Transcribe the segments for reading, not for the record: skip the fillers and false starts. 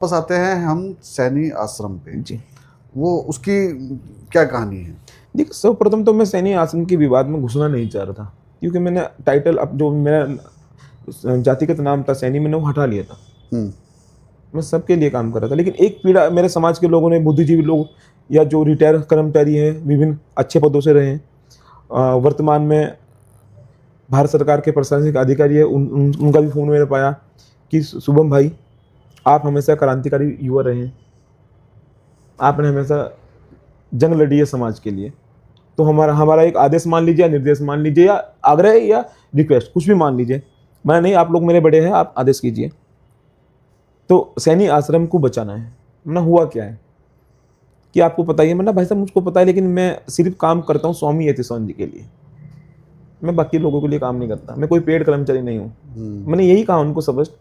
वापस आते हैं हम सैनी आश्रम पे जी। वो उसकी क्या कहानी है? देखिए, सर्वप्रथम तो मैं सैनी आश्रम के विवाद में घुसना नहीं चाह रहा था, क्योंकि मैंने टाइटल अब जो मेरा जातिगत नाम था सैनी, मैंने वो हटा लिया था। मैं सबके लिए काम कर रहा था, लेकिन एक पीड़ा मेरे समाज के लोगों ने, बुद्धिजीवी लोग या जो रिटायर कर्मचारी हैं, विभिन्न अच्छे पदों से रहे हैं, वर्तमान में भारत सरकार के प्रशासनिक अधिकारी है, उनका भी फोन मैंने पाया कि शुभम भाई, आप हमेशा क्रांतिकारी युवा रहे हैं, आपने हमेशा जंग लड़ी है समाज के लिए, तो हमारा एक आदेश मान लीजिए, या निर्देश मान लीजिए, या आग्रह या रिक्वेस्ट, कुछ भी मान लीजिए। मैं नहीं, आप लोग मेरे बड़े हैं, आप आदेश कीजिए। तो सैनी आश्रम को बचाना है। ना हुआ क्या है कि आपको पता ही है। मैंने भाई साहब, मुझको पता है, लेकिन मैं सिर्फ काम करता हूँ स्वामी यतीश्वरन जी के लिए, मैं बाकी लोगों के लिए काम नहीं करता, मैं कोई पेड कर्मचारी नहीं हूँ। मैंने यही कहा उनको स्पष्ट।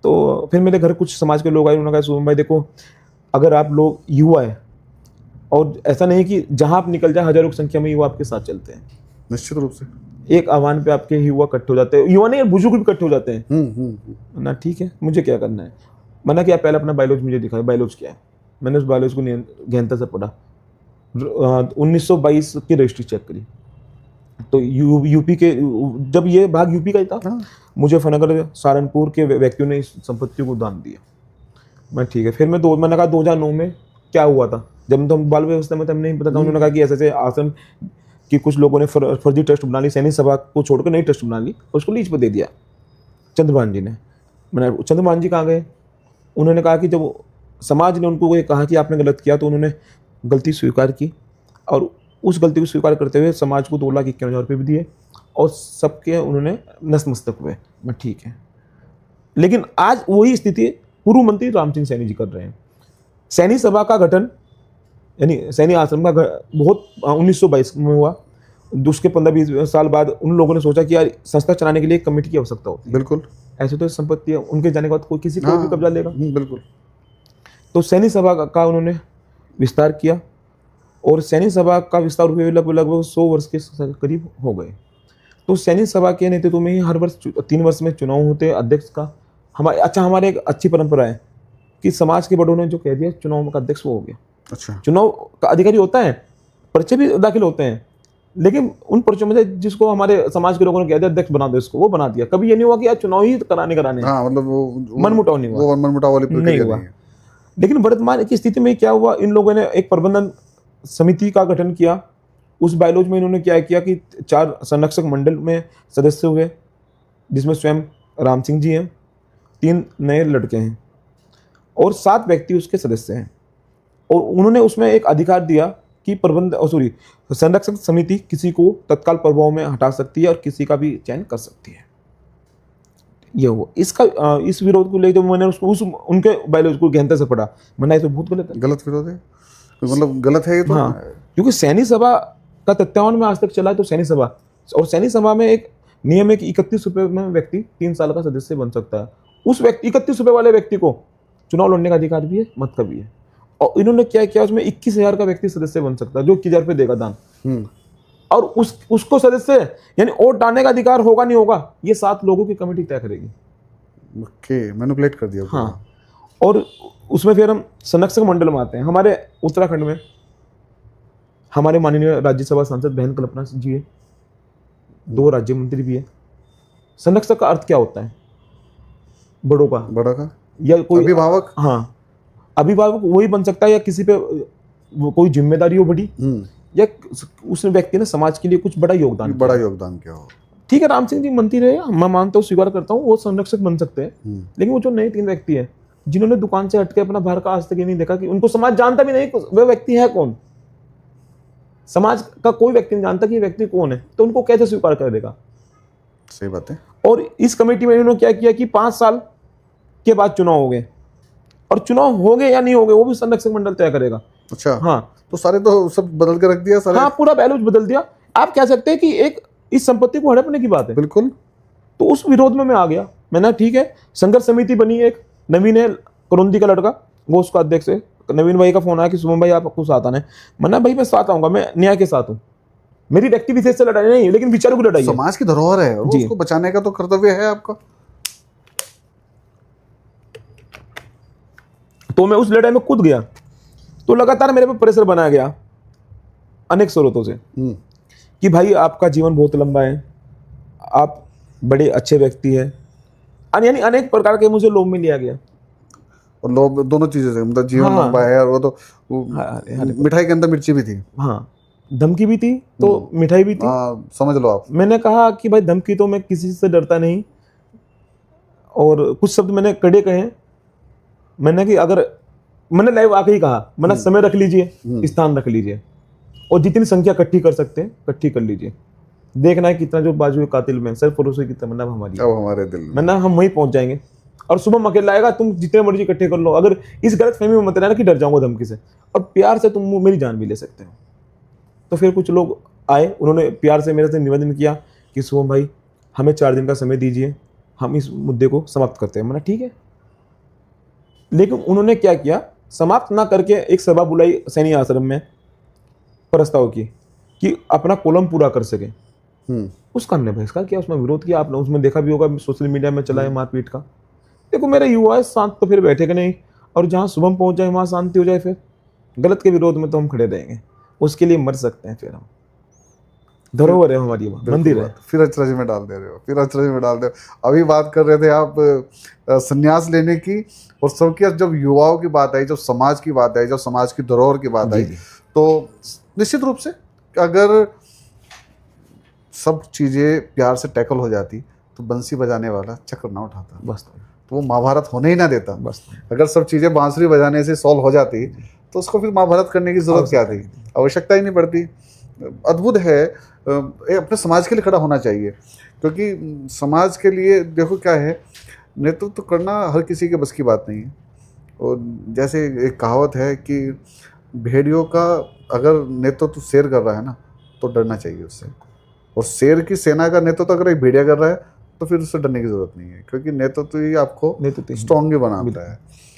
तो फिर मेरे घर कुछ समाज के लोग आए, उन्होंने कहा शुभम भाई देखो, अगर आप लोग युवा है, और ऐसा नहीं कि जहां आप निकल जाए हजारों की संख्या में युवा आपके साथ चलते हैं, निश्चित रूप से एक आह्वान पे आपके युवा इकट्ठे हो जाते हैं, युवा नहीं बुजुर्ग भी इकट्ठे हो जाते हैं। ना ठीक है, मुझे क्या करना है। मैंने क्या, पहले अपना बायोलॉजी मुझे दिखाया, बायोलॉजी क्या है। मैंने उस बायोलॉजी को गहनता से पढ़ा, 1922 की रजिस्ट्री चेक करी, तो यूपी के, जब ये भाग यूपी का ही था, मुझे फनगर सहारनपुर के व्यक्तियों ने इस संपत्ति को दान दिया। मैं ठीक है, फिर मैंने कहा 2009 में क्या हुआ था, जब तो बाल व्यवस्था में तो हमें नहीं पता था। उन्होंने कहा कि ऐसे आश्रम कि कुछ लोगों ने फर्जी ट्रस्ट बना ली, सैनिक सभा को छोड़कर नई ट्रस्ट बना ली और उसको लीज पर दे दिया चंद्रभान जी ने। मैंने चंद्रभान जी कहाँ गए? उन्होंने कहा कि जब समाज ने उनको ये कहा कि आपने गलत किया, तो उन्होंने गलती स्वीकार की, और उस गलती को स्वीकार करते हुए समाज को 2,51,000 रुपये भी दिए, और सबके उन्होंने नतमस्तक हुए। मैं ठीक है, लेकिन आज वही स्थिति पूर्व मंत्री राम सिंह सैनी जी कर रहे हैं। सैनी सभा का गठन, यानी सैनी आश्रम का बहुत 1922 में हुआ। उसके 15-20 साल बाद उन लोगों ने सोचा कि यार संस्था चलाने के लिए एक कमेटी की आवश्यकता होती है। बिल्कुल, ऐसे तो संपत्ति है, उनके जाने के बाद कोई किसी को भी कब्जा लेगा। बिल्कुल। तो सैनी सभा का उन्होंने विस्तार किया, और सैनी सभा का विस्तार हुए लगभग 100 वर्ष के करीब हो गए। तो सैनिक सभा के नेतृत्व में ही हर वर्ष 3 वर्ष में चुनाव होते हैं अध्यक्ष का। हमारे एक अच्छी परंपरा है कि समाज के बड़ों ने जो कह दिया चुनाव का अध्यक्ष वो हो गया। अच्छा, चुनाव का अधिकारी होता है, पर्चे भी दाखिल होते हैं, लेकिन उन पर्चों में से जिसको हमारे समाज के लोगों ने कह दिया अध्यक्ष बना दो इसको, वो बना दिया। कभी ये नहीं हुआ कि यार चुनाव ही कराने हाँ, मतलब वो मनमुटाव नहीं हुआ, वो मनमुटाव वाली नहीं हुआ। लेकिन वर्तमान की स्थिति में क्या हुआ, इन लोगों ने एक प्रबंधन समिति का गठन किया। उस बायोलॉजी में इन्होंने क्या किया कि 4 संरक्षक मंडल में सदस्य हुए, जिसमें स्वयं राम सिंह जी हैं, 3 नए लड़के हैं, और 7 व्यक्ति उसके सदस्य हैं। और उन्होंने उसमें एक अधिकार दिया कि संरक्षक समिति किसी को तत्काल प्रभाव में हटा सकती है और किसी का भी चयन कर सकती है। ये हुआ इसका इस विरोध को लेकर मैंने उसको उनके बायोलॉजी को गहनता से पढ़ा। मैंने तो बहुत गलत विरोध है, मतलब गलत है ये तो। हाँ, क्योंकि सैनिक सभा का तत्वावधान में आज तक चला है, तो सैनिक सभा, और सैनिक सभा में एक नियम है कि 31 रुपये में व्यक्ति 3 साल का सदस्य बन सकता है। उस व्यक्ति 31 रुपये वाले व्यक्ति को चुनाव लड़ने का अधिकार भी है, मत का भी है। और इन्होंने क्या किया, उसमें 21,000 का व्यक्ति सदस्य बन सकता है, जो 21,000 रुपये देगा दान। और उसको सदस्य यानी वोट डालने का अधिकार होगा नहीं होगा, ये 7 लोगों की कमेटी तय करेगी। ओके, मैनिपुलेट कर दिया। हाँ, और उसमें फिर हम संरक्षक मंडल में आते हैं। हमारे उत्तराखंड में हमारे माननीय राज्यसभा सांसद बहन कल्पना जी है, 2 राज्य मंत्री भी है। संरक्षक का अर्थ क्या होता है? बड़ा का या कोई अभिभावक। हाँ, अभिभावक वही बन सकता है, या किसी पे कोई जिम्मेदारी हो बड़ी, या उस व्यक्ति ने समाज के लिए कुछ बड़ा योगदान किया हो। ठीक है, राम सिंह जी मंत्री रहे, मैं मानता हूँ, स्वीकार करता हूँ, वो संरक्षक बन सकते हैं। लेकिन वो जो नए 3 व्यक्ति है, जिन्होंने दुकान से हटके अपना बाहर का आज तक ये नहीं देखा, कि उनको समाज जानता भी नहीं वे व्यक्ति है कौन, समाज का कोई व्यक्ति नहीं जानता कि ये व्यक्ति कौन है, तो उनको कैसे स्वीकार कर देगा? सही बात है। और इस कमेटी में इन्होंने क्या किया कि 5 साल के बाद चुनाव हो गए, और चुनाव हो गए या नहीं हो गए वो भी संरक्षक मंडल तय करेगा। अच्छा, हाँ, तो सारे तो सब बदल के रख दिया सारे। हाँ, पूरा बैलेंस बदल दिया। आप कह सकते हैं कि एक इस संपत्ति को हड़पने की बात है। बिल्कुल। तो उस विरोध में मैं आ गया। मैंने ठीक है, संघर्ष समिति बनी, एक नवीन है करोंदी का लड़का, वो उसका अध्यक्ष है। नवीन भाई का फोन आया कि शुभम भाई आपको साथ आना है। मैंने भाई मैं साथ आऊंगा, मैं न्याय के साथ हूँ, मेरी व्यक्ति विशेष से लड़ाई नहीं है, लेकिन विचारों की लड़ाई है। समाज की धरोहर है, उसको बचाने का तो कर्तव्य है आपका। तो मैं उस लड़ाई में कूद गया, तो लगातार मेरे पे प्रेशर बनाया गया अनेक स्रोतों से कि भाई आपका जीवन बहुत लंबा है, आप बड़े अच्छे व्यक्ति हैं, यानी अनेक प्रकार के मुझे लोभ में लिया गया। और लोग दोनों चीजें थे, मतलब जीवन हाँ। लंबा है और वो तो मिठाई के अंदर मिर्ची भी थी। हाँ, धमकी भी थी तो मिठाई भी थी। हाँ, समझ लो आप। मैंने कहा कि भाई धमकी तो मैं किसी से डरता नहीं, और कुछ शब्द मैंने कड़े कहे। मैंने कि अगर मैंने लाइव आके ही कहा, मैंने समय रख लीजिए, स्थान रख लीजिए, और जितनी संख्या इकट्ठी कर सकते हैं इकट्ठी कर लीजिए। देखना है कितना जो बाजू कातिल में सर परोसे की तमन्ना हमारी, अब हमारे दिल में मैंने हम वहीं पहुंच जाएंगे। और सुबह अकेला आएगा, तुम जितने मर्जी इकट्ठे कर लो, अगर इस गलत फहमी में मत रहना कि डर जाऊंगा धमकी से, और प्यार से तुम मेरी जान भी ले सकते हो। तो फिर कुछ लोग आए, उन्होंने प्यार से मेरे से निवेदन किया कि शुभम भाई हमें 4 दिन का समय दीजिए, हम इस मुद्दे को समाप्त करते हैं। मैंने ठीक है। लेकिन उन्होंने क्या किया, समाप्त ना करके एक सभा बुलाई सैनी आश्रम में प्रस्ताव की कि अपना कॉलम पूरा कर सके। उसका हमने बहिष्कार किया, उसमें विरोध किया। आपने उसमें देखा भी होगा, सोशल मीडिया में चला है मारपीट का। देखो मेरे युवा है, शांत तो फिर बैठेगा नहीं, और जहाँ शुभम पहुंच जाए वहां शांति हो जाए। फिर गलत के विरोध में तो हम खड़े रहेंगे, उसके लिए मर सकते हैं। फिर हम धरोहर है हमारी, मंदिर है। फिर अचरज में डाल दे रहे हो, फिर अचरज में डाल दे रहे हो। अभी बात कर रहे थे आप संन्यास लेने की, और सबकी जब युवाओं की बात आई, जब समाज की बात आई, जब समाज की धरोहर की बात आई, तो निश्चित रूप से अगर सब चीज़ें प्यार से टैकल हो जाती तो बंसी बजाने वाला चक्र ना उठाता, बस तो वो महाभारत होने ही ना देता। बस अगर सब चीज़ें बांसुरी बजाने से सॉल्व हो जाती तो उसको फिर महाभारत करने की जरूरत क्या थी, आवश्यकता ही नहीं पड़ती। अद्भुत है, ये अपने समाज के लिए खड़ा होना चाहिए, क्योंकि समाज के लिए देखो क्या है, नेतृत्व तो करना हर किसी के बस की बात नहीं है। और जैसे एक कहावत है कि भेड़ियों का अगर नेतृत्व शेर कर रहा है ना तो डरना चाहिए उससे, और शेर की सेना का नेतृत्व अगर एक भेड़िया कर रहा है तो फिर उससे डरने की जरूरत नहीं है, क्योंकि नेतृत्व ही आपको स्ट्रॉन्ग भी बनाता है।